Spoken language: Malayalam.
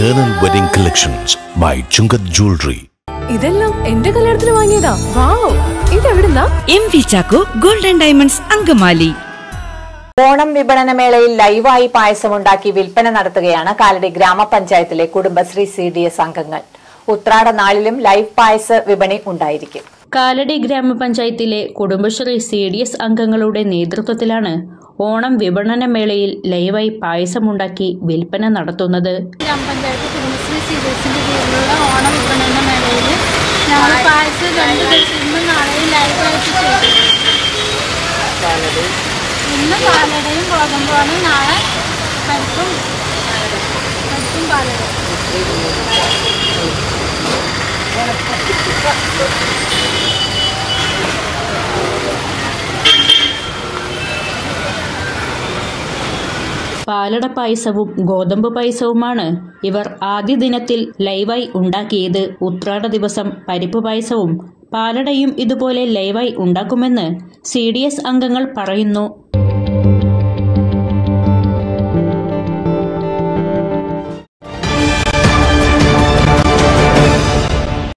Eternal Wedding Collections by Chungat Jewelry. ഇതെല്ലാം എന്റെ കല്യാണത്തിന് വാങ്ങിയതാ. വാവ്, ഇതെവിടുന്നാ? MV Chaco Golden Diamonds Angamaly. Onam വിപണന മേളയിൽ ലൈവായി പായസമുണ്ടാക്കി വിൽപ്പന നടത്തുകയാണ് കാലടി ഗ്രാമപഞ്ചായത്തിലെ കുടുംബശ്രീ CDS അംഗങ്ങൾ. ഉത്രാട നാളിലും ലൈവ് പായസ വിപണി ഉണ്ടായിരിക്കും. കാലടി ഗ്രാമപഞ്ചായത്തിലെ കുടുംബശ്രീ CDS അംഗങ്ങളുടെ നേതൃത്വത്തിലാണ് ഓണം വിപണന മേളയിൽ ലൈവായി പായസമുണ്ടാക്കി വിൽപ്പന നടത്തുന്നത്. ഗ്രാമപഞ്ചായത്ത് കുടുംബശ്രീ CDSന്റെ കീഴിലുള്ള ഓണം വിപണന മേളയിൽ ഞങ്ങൾ പായസം 2 ദിവസം ഇന്നും നാളെയും ലൈവായിട്ട് ചെയ്തു. ഇന്ന് പാലടയും ഗോതമ്പുമാണ്, നാളെ പരിപ്പും പാലടയും. പാലട പായസവും ഗോതമ്പ് പായസവുമാണ് ഇവർ ആദ്യ ദിനത്തിൽ ലൈവായി ഉണ്ടാക്കിയത്. ഉത്രാട ദിവസം പരിപ്പ് പായസവും പാലടയും ഇതുപോലെ ലൈവായി ഉണ്ടാക്കുമെന്ന് CDS അംഗങ്ങൾ പറയുന്നു.